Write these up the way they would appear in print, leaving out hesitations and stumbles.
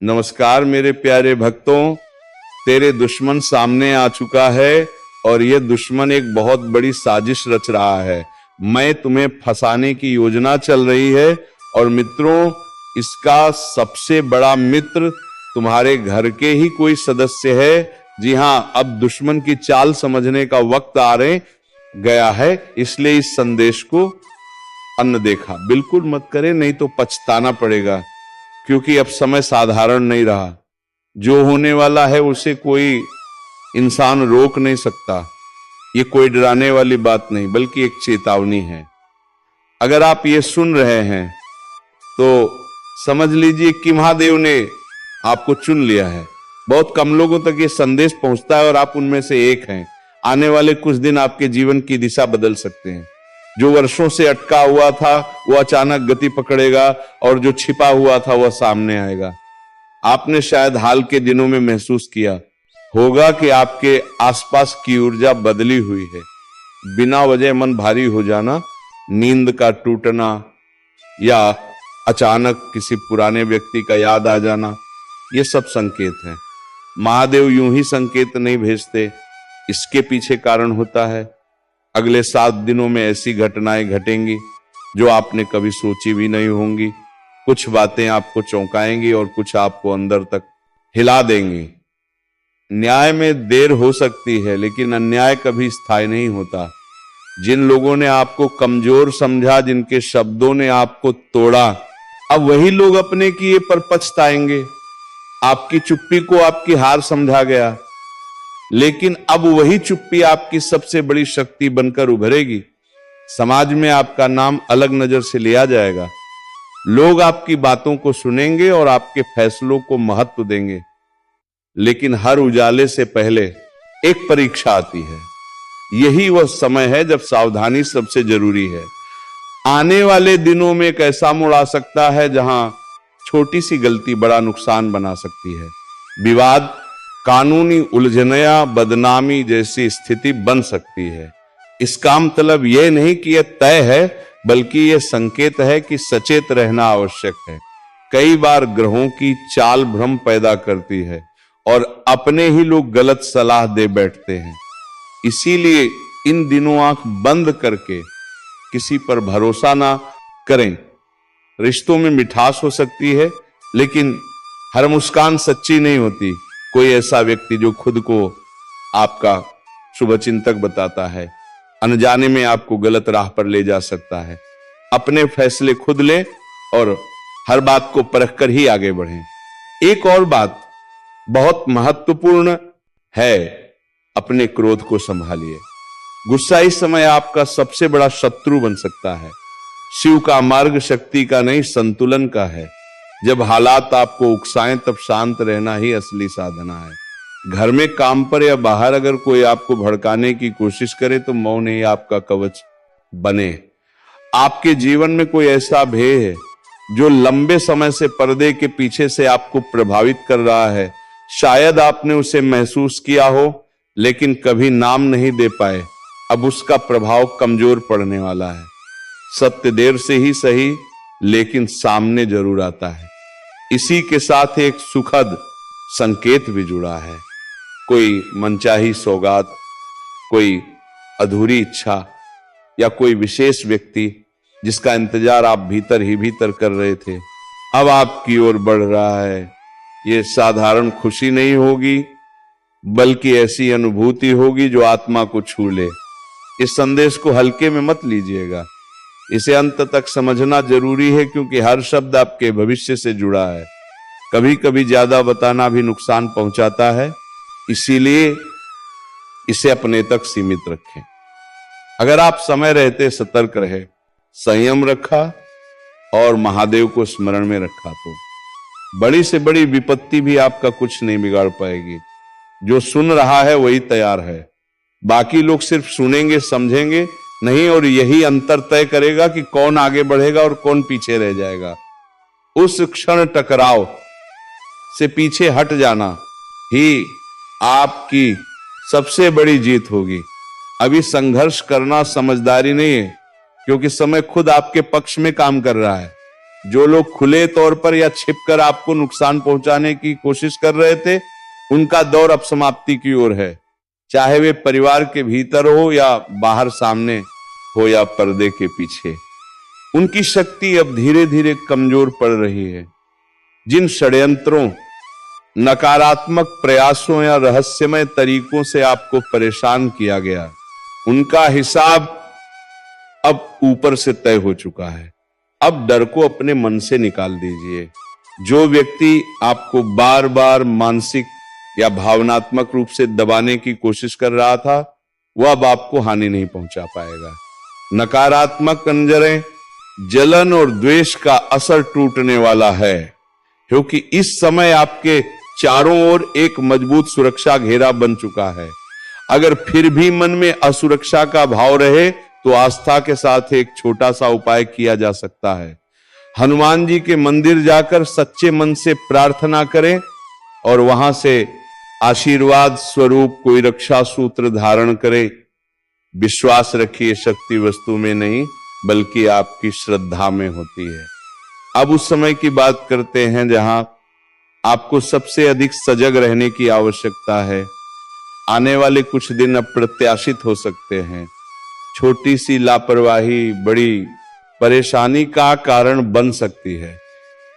नमस्कार मेरे प्यारे भक्तों, तेरे दुश्मन सामने आ चुका है और यह दुश्मन एक बहुत बड़ी साजिश रच रहा है। मैं तुम्हें फंसाने की योजना चल रही है और मित्रों, इसका सबसे बड़ा मित्र तुम्हारे घर के ही कोई सदस्य है। जी हां, अब दुश्मन की चाल समझने का वक्त आ रहे गया है, इसलिए इस संदेश को अनदेखा बिल्कुल मत करें, नहीं तो पछताना पड़ेगा, क्योंकि अब समय साधारण नहीं रहा। जो होने वाला है उसे कोई इंसान रोक नहीं सकता। ये कोई डराने वाली बात नहीं, बल्कि एक चेतावनी है। अगर आप ये सुन रहे हैं तो समझ लीजिए कि महादेव ने आपको चुन लिया है। बहुत कम लोगों तक ये संदेश पहुंचता है और आप उनमें से एक हैं। आने वाले कुछ दिन आपके जीवन की दिशा बदल सकते हैं। जो वर्षों से अटका हुआ था वो अचानक गति पकड़ेगा और जो छिपा हुआ था वह सामने आएगा। आपने शायद हाल के दिनों में महसूस किया होगा कि आपके आसपास की ऊर्जा बदली हुई है। बिना वजह मन भारी हो जाना, नींद का टूटना या अचानक किसी पुराने व्यक्ति का याद आ जाना, ये सब संकेत हैं। महादेव यूं ही संकेत नहीं भेजते, इसके पीछे कारण होता है। अगले 7 दिनों में ऐसी घटनाएं घटेंगी जो आपने कभी सोची भी नहीं होंगी। कुछ बातें आपको चौंकाएंगी और कुछ आपको अंदर तक हिला देंगी। न्याय में देर हो सकती है, लेकिन अन्याय कभी स्थायी नहीं होता। जिन लोगों ने आपको कमजोर समझा, जिनके शब्दों ने आपको तोड़ा, अब वही लोग अपने किए पर पछताएंगे। आपकी चुप्पी को आपकी हार समझा गया, लेकिन अब वही चुप्पी आपकी सबसे बड़ी शक्ति बनकर उभरेगी। समाज में आपका नाम अलग नजर से लिया जाएगा। लोग आपकी बातों को सुनेंगे और आपके फैसलों को महत्व देंगे। लेकिन हर उजाले से पहले एक परीक्षा आती है। यही वह समय है जब सावधानी सबसे जरूरी है। आने वाले दिनों में एक ऐसा मोड़ आ सकता है जहां छोटी सी गलती बड़ा नुकसान बना सकती है। विवाद, कानूनी उलझनियां, बदनामी जैसी स्थिति बन सकती है। इसका मतलब यह नहीं कि यह तय है, बल्कि यह संकेत है कि सचेत रहना आवश्यक है। कई बार ग्रहों की चाल भ्रम पैदा करती है और अपने ही लोग गलत सलाह दे बैठते हैं। इसीलिए इन दिनों आंख बंद करके किसी पर भरोसा ना करें। रिश्तों में मिठास हो सकती है, लेकिन हर मुस्कान सच्ची नहीं होती। कोई ऐसा व्यक्ति जो खुद को आपका शुभचिंतक बताता है, अनजाने में आपको गलत राह पर ले जा सकता है। अपने फैसले खुद लें और हर बात को परखकर ही आगे बढ़ें। एक और बात बहुत महत्वपूर्ण है, अपने क्रोध को संभालिए। गुस्सा इस समय आपका सबसे बड़ा शत्रु बन सकता है। शिव का मार्ग शक्ति का नहीं, संतुलन का है। जब हालात आपको उकसाएं तब शांत रहना ही असली साधना है। घर में, काम पर या बाहर अगर कोई आपको भड़काने की कोशिश करे तो मौन ही आपका कवच बने। आपके जीवन में कोई ऐसा भय है जो लंबे समय से पर्दे के पीछे से आपको प्रभावित कर रहा है। शायद आपने उसे महसूस किया हो, लेकिन कभी नाम नहीं दे पाए। अब उसका प्रभाव कमजोर पड़ने वाला है। सत्य देर से ही सही, लेकिन सामने जरूर आता है। इसी के साथ एक सुखद संकेत भी जुड़ा है। कोई मनचाही सौगात, कोई अधूरी इच्छा या कोई विशेष व्यक्ति जिसका इंतजार आप भीतर ही भीतर कर रहे थे, अब आपकी ओर बढ़ रहा है। ये साधारण खुशी नहीं होगी, बल्कि ऐसी अनुभूति होगी जो आत्मा को छू ले। इस संदेश को हल्के में मत लीजिएगा, इसे अंत तक समझना जरूरी है, क्योंकि हर शब्द आपके भविष्य से जुड़ा है। कभी कभी ज्यादा बताना भी नुकसान पहुंचाता है, इसीलिए इसे अपने तक सीमित रखें। अगर आप समय रहते सतर्क रहे, संयम रखा और महादेव को स्मरण में रखा, तो बड़ी से बड़ी विपत्ति भी आपका कुछ नहीं बिगाड़ पाएगी। जो सुन रहा है वही तैयार है। बाकी लोग सिर्फ सुनेंगे, समझेंगे नहीं, और यही अंतर तय करेगा कि कौन आगे बढ़ेगा और कौन पीछे रह जाएगा। उस क्षण टकराव से पीछे हट जाना ही आपकी सबसे बड़ी जीत होगी। अभी संघर्ष करना समझदारी नहीं है, क्योंकि समय खुद आपके पक्ष में काम कर रहा है। जो लोग खुले तौर पर या छिपकर आपको नुकसान पहुंचाने की कोशिश कर रहे थे, उनका दौर अब समाप्ति की ओर है। चाहे वे परिवार के भीतर हो या बाहर सामने हो या पर्दे के पीछे, उनकी शक्ति अब धीरे धीरे कमजोर पड़ रही है। जिन षड्यंत्रों, नकारात्मक प्रयासों या रहस्यमय तरीकों से आपको परेशान किया गया, उनका हिसाब अब ऊपर से तय हो चुका है। अब डर को अपने मन से निकाल दीजिए। जो व्यक्ति आपको बार बार मानसिक या भावनात्मक रूप से दबाने की कोशिश कर रहा था, वह अब आपको हानि नहीं पहुंचा पाएगा। नकारात्मक अंजरें, जलन और द्वेष का असर टूटने वाला है, क्योंकि इस समय आपके चारों ओर एक मजबूत सुरक्षा घेरा बन चुका है। अगर फिर भी मन में असुरक्षा का भाव रहे तो आस्था के साथ एक छोटा सा उपाय किया जा सकता है। हनुमान जी के मंदिर जाकर सच्चे मन से प्रार्थना करें और वहां से आशीर्वाद स्वरूप कोई रक्षा सूत्र धारण करें। विश्वास रखिए, शक्ति वस्तु में नहीं बल्कि आपकी श्रद्धा में होती है। अब उस समय की बात करते हैं जहां आपको सबसे अधिक सजग रहने की आवश्यकता है। आने वाले कुछ दिन अप्रत्याशित हो सकते हैं। छोटी सी लापरवाही बड़ी परेशानी का कारण बन सकती है।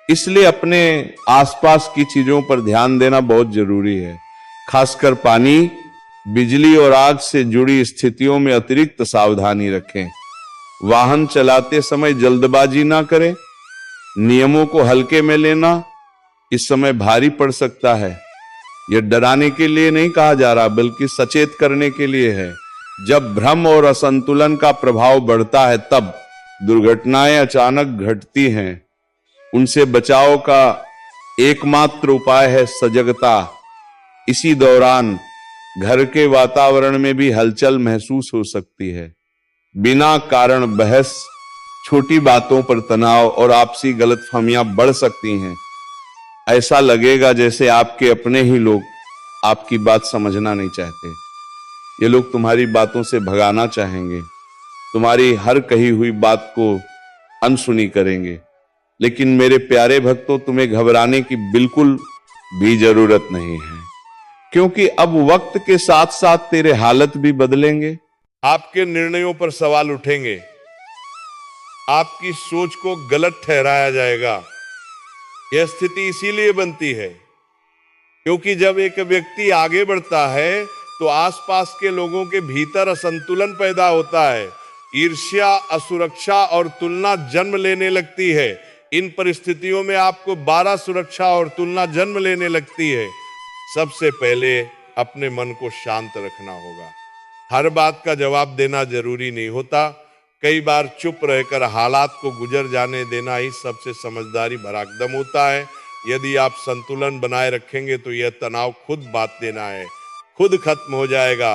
इसलिए अपने आसपास की चीजों पर ध्यान देना बहुत जरूरी है। खासकर पानी, बिजली और आग से जुड़ी स्थितियों में अतिरिक्त सावधानी रखें। वाहन चलाते समय जल्दबाजी ना करें। नियमों को हल्के में लेना इस समय भारी पड़ सकता है। यह डराने के लिए नहीं कहा जा रहा, बल्कि सचेत करने के लिए है। जब भ्रम और असंतुलन का प्रभाव बढ़ता है, तब दुर्घटनाएं अचानक घटती हैं। उनसे बचाव का एकमात्र उपाय है सजगता। इसी दौरान घर के वातावरण में भी हलचल महसूस हो सकती है। बिना कारण बहस, छोटी बातों पर तनाव और आपसी गलतफहमियां बढ़ सकती हैं। ऐसा लगेगा जैसे आपके अपने ही लोग आपकी बात समझना नहीं चाहते। ये लोग तुम्हारी बातों से भगाना चाहेंगे, तुम्हारी हर कही हुई बात को अनसुनी करेंगे। लेकिन मेरे प्यारे भक्तों, तुम्हें घबराने की बिल्कुल भी जरूरत नहीं है, क्योंकि अब वक्त के साथ साथ तेरे हालत भी बदलेंगे। आपके निर्णयों पर सवाल उठेंगे, आपकी सोच को गलत ठहराया जाएगा। यह स्थिति इसीलिए बनती है क्योंकि जब एक व्यक्ति आगे बढ़ता है तो आसपास के लोगों के भीतर असंतुलन पैदा होता है। ईर्ष्या, असुरक्षा और तुलना जन्म लेने लगती है। इन परिस्थितियों में आपको 12 सुरक्षा और तुलना जन्म लेने लगती है। सबसे पहले अपने मन को शांत रखना होगा। हर बात का जवाब देना जरूरी नहीं होता। कई बार चुप रहकर हालात को गुजर जाने देना ही सबसे समझदारी भरा कदम होता है। यदि आप संतुलन बनाए रखेंगे तो यह तनाव खुद बात देना है, खुद खत्म हो जाएगा।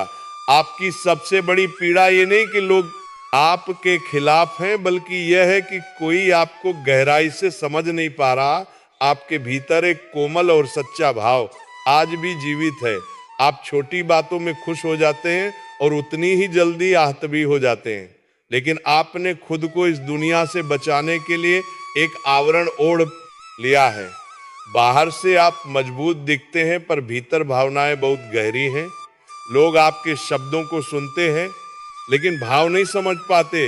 आपकी सबसे बड़ी पीड़ा ये नहीं कि लोग आपके खिलाफ हैं, बल्कि यह है कि कोई आपको गहराई से समझ नहीं पा रहा। आपके भीतर एक कोमल और सच्चा भाव आज भी जीवित है। आप छोटी बातों में खुश हो जाते हैं और उतनी ही जल्दी आहत भी हो जाते हैं। लेकिन आपने खुद को इस दुनिया से बचाने के लिए एक आवरण ओढ़ लिया है। बाहर से आप मजबूत दिखते हैं, पर भीतर भावनाएं बहुत गहरी हैं। लोग आपके शब्दों को सुनते हैं लेकिन भाव नहीं समझ पाते।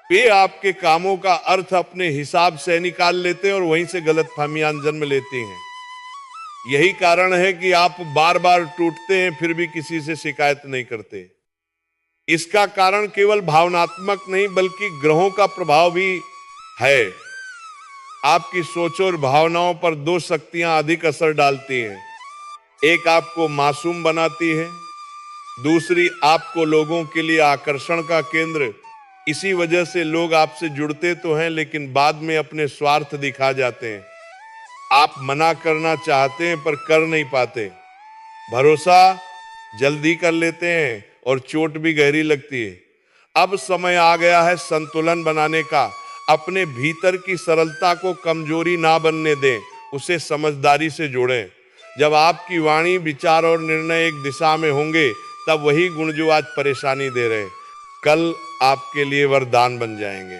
वे आपके कामों का अर्थ अपने हिसाब से निकाल लेते हैं और वहीं से गलतफहमियां जन्म लेती हैं। यही कारण है कि आप बार बार टूटते हैं फिर भी किसी से शिकायत नहीं करते। इसका कारण केवल भावनात्मक नहीं बल्कि ग्रहों का प्रभाव भी है। आपकी सोच और भावनाओं पर 2 शक्तियां अधिक असर डालती हैं। एक आपको मासूम बनाती है, दूसरी आपको लोगों के लिए आकर्षण का केंद्र। इसी वजह से लोग आपसे जुड़ते तो हैं लेकिन बाद में अपने स्वार्थ दिखा जाते हैं। आप मना करना चाहते हैं पर कर नहीं पाते। भरोसा जल्दी कर लेते हैं और चोट भी गहरी लगती है। अब समय आ गया है संतुलन बनाने का। अपने भीतर की सरलता को कमजोरी ना बनने दें, उसे समझदारी से जोड़ें। जब आपकी वाणी, विचार और निर्णय एक दिशा में होंगे, तब वही गुण जो आज परेशानी दे रहे हैं, कल आपके लिए वरदान बन जाएंगे।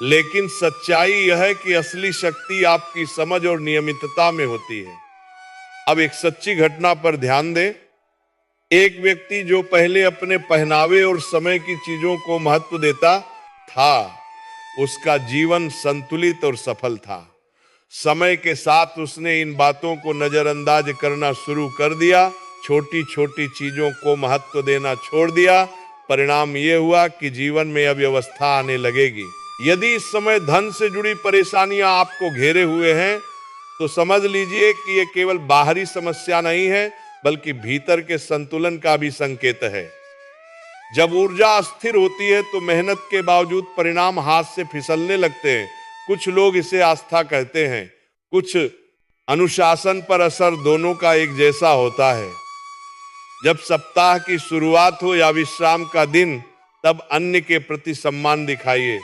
लेकिन सच्चाई यह है कि असली शक्ति आपकी समझ और नियमितता में होती है। अब एक सच्ची घटना पर ध्यान दें। एक व्यक्ति जो पहले अपने पहनावे और समय की चीजों को महत्व देता था, उसका जीवन संतुलित और सफल था। समय के साथ उसने इन बातों को नजरअंदाज करना शुरू कर दिया, छोटी छोटी चीजों को महत्व देना छोड़ दिया। परिणाम यह हुआ कि जीवन में अव्यवस्था आने लगेगी। यदि इस समय धन से जुड़ी परेशानियां आपको घेरे हुए हैं, तो समझ लीजिए कि यह केवल बाहरी समस्या नहीं है, बल्कि भीतर के संतुलन का भी संकेत है। जब ऊर्जा अस्थिर होती है तो मेहनत के बावजूद परिणाम हाथ से फिसलने लगते हैं। कुछ लोग इसे आस्था कहते हैं, कुछ अनुशासन पर असर दोनों का एक जैसा होता है। जब सप्ताह की शुरुआत हो या विश्राम का दिन, तब अन्य के प्रति सम्मान दिखाइए।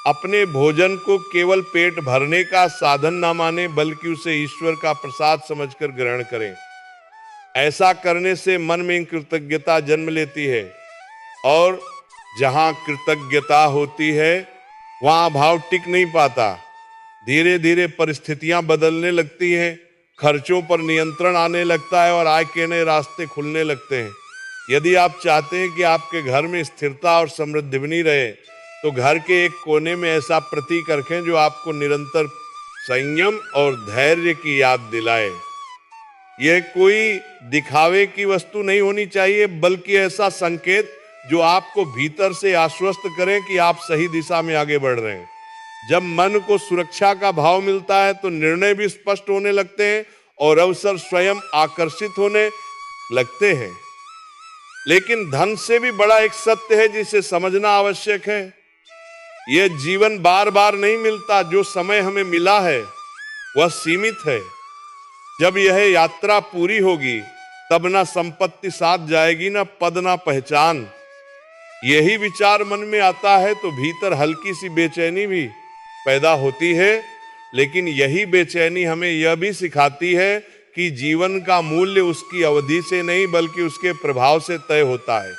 अपने भोजन को केवल पेट भरने का साधन ना माने, बल्कि उसे ईश्वर का प्रसाद समझकर ग्रहण करें। ऐसा करने से मन में कृतज्ञता जन्म लेती है, और जहां कृतज्ञता होती है वहां भाव टिक नहीं पाता। धीरे धीरे परिस्थितियां बदलने लगती हैं, खर्चों पर नियंत्रण आने लगता है और आय के नए रास्ते खुलने लगते हैं। यदि आप चाहते हैं कि आपके घर में स्थिरता और समृद्धि बनी रहे, तो घर के एक कोने में ऐसा प्रतीक रखें जो आपको निरंतर संयम और धैर्य की याद दिलाए। यह कोई दिखावे की वस्तु नहीं होनी चाहिए, बल्कि ऐसा संकेत जो आपको भीतर से आश्वस्त करें कि आप सही दिशा में आगे बढ़ रहे हैं। जब मन को सुरक्षा का भाव मिलता है तो निर्णय भी स्पष्ट होने लगते हैं और अवसर स्वयं आकर्षित होने लगते हैं। लेकिन धन से भी बड़ा एक सत्य है जिसे समझना आवश्यक है। यह जीवन बार बार नहीं मिलता। जो समय हमें मिला है वह सीमित है। जब यह यात्रा पूरी होगी, तब ना संपत्ति साथ जाएगी, ना पद, ना पहचान। यही विचार मन में आता है तो भीतर हल्की सी बेचैनी भी पैदा होती है। लेकिन यही बेचैनी हमें यह भी सिखाती है कि जीवन का मूल्य उसकी अवधि से नहीं, बल्कि उसके प्रभाव से तय होता है।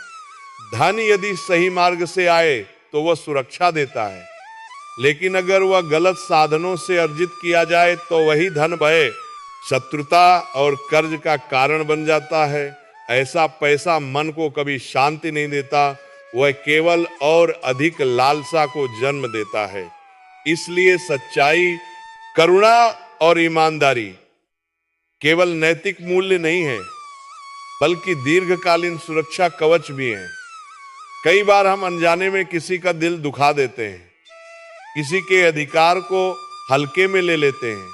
धन यदि सही मार्ग से आए तो वह सुरक्षा देता है, लेकिन अगर वह गलत साधनों से अर्जित किया जाए तो वही धन भय, शत्रुता और कर्ज का कारण बन जाता है। ऐसा पैसा मन को कभी शांति नहीं देता, वह केवल और अधिक लालसा को जन्म देता है। इसलिए सच्चाई, करुणा और ईमानदारी केवल नैतिक मूल्य नहीं है, बल्कि दीर्घकालीन सुरक्षा कवच भी है। कई बार हम अनजाने में किसी का दिल दुखा देते हैं, किसी के अधिकार को हल्के में ले लेते हैं,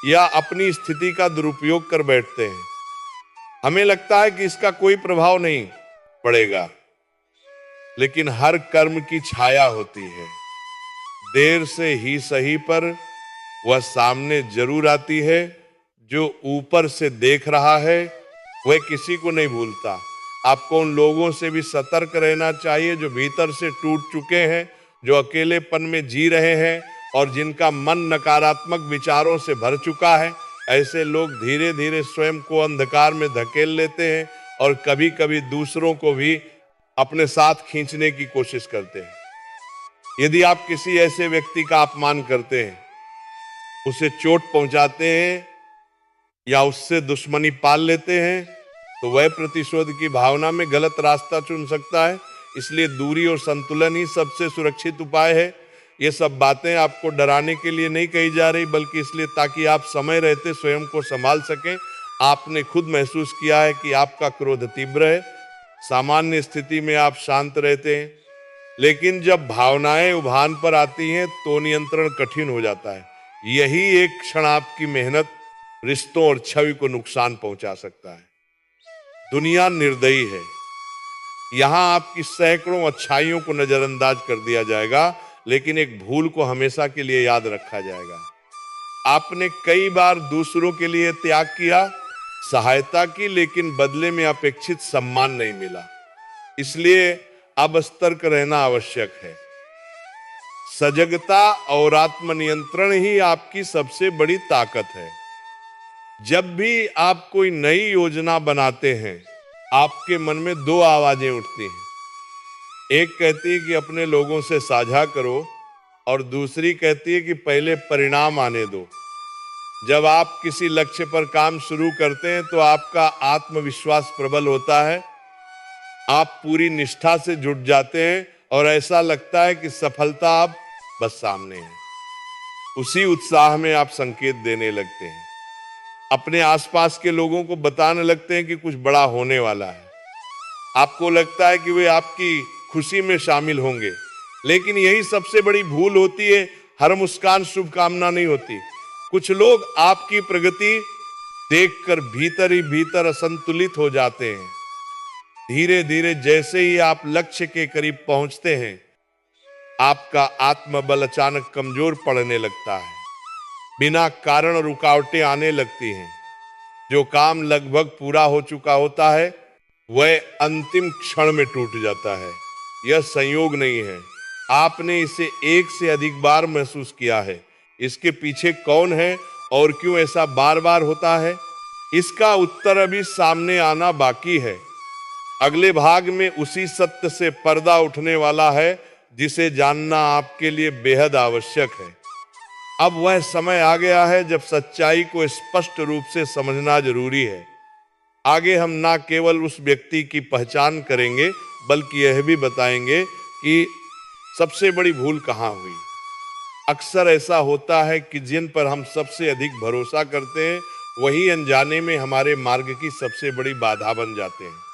या अपनी स्थिति का दुरुपयोग कर बैठते हैं। हमें लगता है कि इसका कोई प्रभाव नहीं पड़ेगा, लेकिन हर कर्म की छाया होती है। देर से ही सही, पर वह सामने जरूर आती है। जो ऊपर से देख रहा है वह किसी को नहीं भूलता। आपको उन लोगों से भी सतर्क रहना चाहिए जो भीतर से टूट चुके हैं, जो अकेलेपन में जी रहे हैं और जिनका मन नकारात्मक विचारों से भर चुका है। ऐसे लोग धीरे धीरे स्वयं को अंधकार में धकेल लेते हैं और कभी कभी दूसरों को भी अपने साथ खींचने की कोशिश करते हैं। यदि आप किसी ऐसे व्यक्ति का अपमान करते हैं, उसे चोट पहुंचाते हैं या उससे दुश्मनी पाल लेते हैं, तो वह प्रतिशोध की भावना में गलत रास्ता चुन सकता है। इसलिए दूरी और संतुलन ही सबसे सुरक्षित उपाय है। ये सब बातें आपको डराने के लिए नहीं कही जा रही, बल्कि इसलिए ताकि आप समय रहते स्वयं को संभाल सकें। आपने खुद महसूस किया है कि आपका क्रोध तीव्र है। सामान्य स्थिति में आप शांत रहते हैं, लेकिन जब भावनाएं उभान पर आती हैं तो नियंत्रण कठिन हो जाता है। यही एक क्षण आपकी मेहनत, रिश्तों और छवि को नुकसान पहुंचा सकता है। दुनिया निर्दयी है। यहां आपकी सैकड़ों अच्छाइयों को नजरअंदाज कर दिया जाएगा, लेकिन एक भूल को हमेशा के लिए याद रखा जाएगा। आपने कई बार दूसरों के लिए त्याग किया, सहायता की, लेकिन बदले में अपेक्षित सम्मान नहीं मिला। इसलिए अब सतर्क रहना आवश्यक है। सजगता और आत्मनियंत्रण ही आपकी सबसे बड़ी ताकत है। जब भी आप कोई नई योजना बनाते हैं, आपके मन में दो आवाजें उठती हैं। एक कहती है कि अपने लोगों से साझा करो, और दूसरी कहती है कि पहले परिणाम आने दो। जब आप किसी लक्ष्य पर काम शुरू करते हैं तो आपका आत्मविश्वास प्रबल होता है, आप पूरी निष्ठा से जुट जाते हैं और ऐसा लगता है कि सफलता अब बस सामने है। उसी उत्साह में आप संकेत देने लगते हैं, अपने आसपास के लोगों को बताने लगते हैं कि कुछ बड़ा होने वाला है। आपको लगता है कि वे आपकी खुशी में शामिल होंगे, लेकिन यही सबसे बड़ी भूल होती है। हर मुस्कान शुभकामना नहीं होती। कुछ लोग आपकी प्रगति देखकर भीतर ही भीतर असंतुलित हो जाते हैं। धीरे धीरे जैसे ही आप लक्ष्य के करीब पहुंचते हैं, आपका आत्मबल अचानक कमजोर पड़ने लगता है। बिना कारण रुकावटें आने लगती हैं। जो काम लगभग पूरा हो चुका होता है वह अंतिम क्षण में टूट जाता है। यह संयोग नहीं है, आपने इसे एक से अधिक बार महसूस किया है। इसके पीछे कौन है और क्यों ऐसा बार बार होता है, इसका उत्तर अभी सामने आना बाकी है। अगले भाग में उसी सत्य से पर्दा उठने वाला है जिसे जानना आपके लिए बेहद आवश्यक है। अब वह समय आ गया है जब सच्चाई को स्पष्ट रूप से समझना जरूरी है। आगे हम ना केवल उस व्यक्ति की पहचान करेंगे बल्कि यह भी बताएंगे कि सबसे बड़ी भूल कहाँ हुई। अक्सर ऐसा होता है कि जिन पर हम सबसे अधिक भरोसा करते हैं वही अनजाने में हमारे मार्ग की सबसे बड़ी बाधा बन जाते हैं।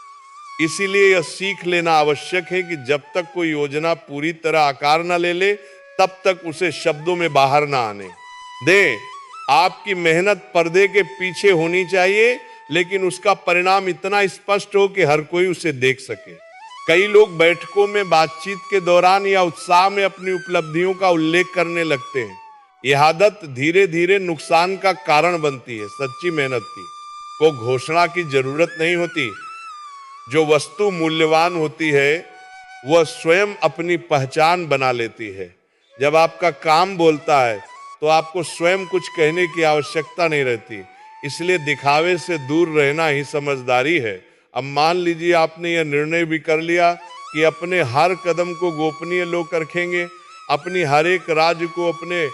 इसीलिए यह सीख लेना आवश्यक है कि जब तक कोई योजना पूरी तरह आकार न ले ले तब तक उसे शब्दों में बाहर ना आने दे। आपकी मेहनत पर्दे के पीछे होनी चाहिए, लेकिन उसका परिणाम इतना स्पष्ट हो कि हर कोई उसे देख सके। कई लोग बैठकों में बातचीत के दौरान या उत्साह में अपनी उपलब्धियों का उल्लेख करने लगते हैं। यह आदत धीरे धीरे नुकसान का कारण बनती है। सच्ची मेहनत की को घोषणा की जरूरत नहीं होती। जो वस्तु मूल्यवान होती है वह स्वयं अपनी पहचान बना लेती है। जब आपका काम बोलता है तो आपको स्वयं कुछ कहने की आवश्यकता नहीं रहती। इसलिए दिखावे से दूर रहना ही समझदारी है। अब मान लीजिए आपने यह निर्णय भी कर लिया कि अपने हर कदम को गोपनीय लोग रखेंगे, अपनी हर एक राज को अपने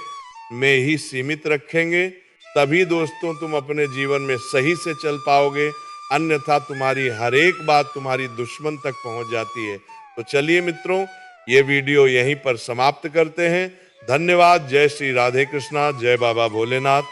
में ही सीमित रखेंगे, तभी दोस्तों तुम अपने जीवन में सही से चल पाओगे। अन्यथा तुम्हारी हर एक बात तुम्हारी दुश्मन तक पहुंच जाती है। तो चलिए मित्रों, ये वीडियो यहीं पर समाप्त करते हैं। धन्यवाद। जय श्री राधे कृष्णा। जय बाबा भोलेनाथ।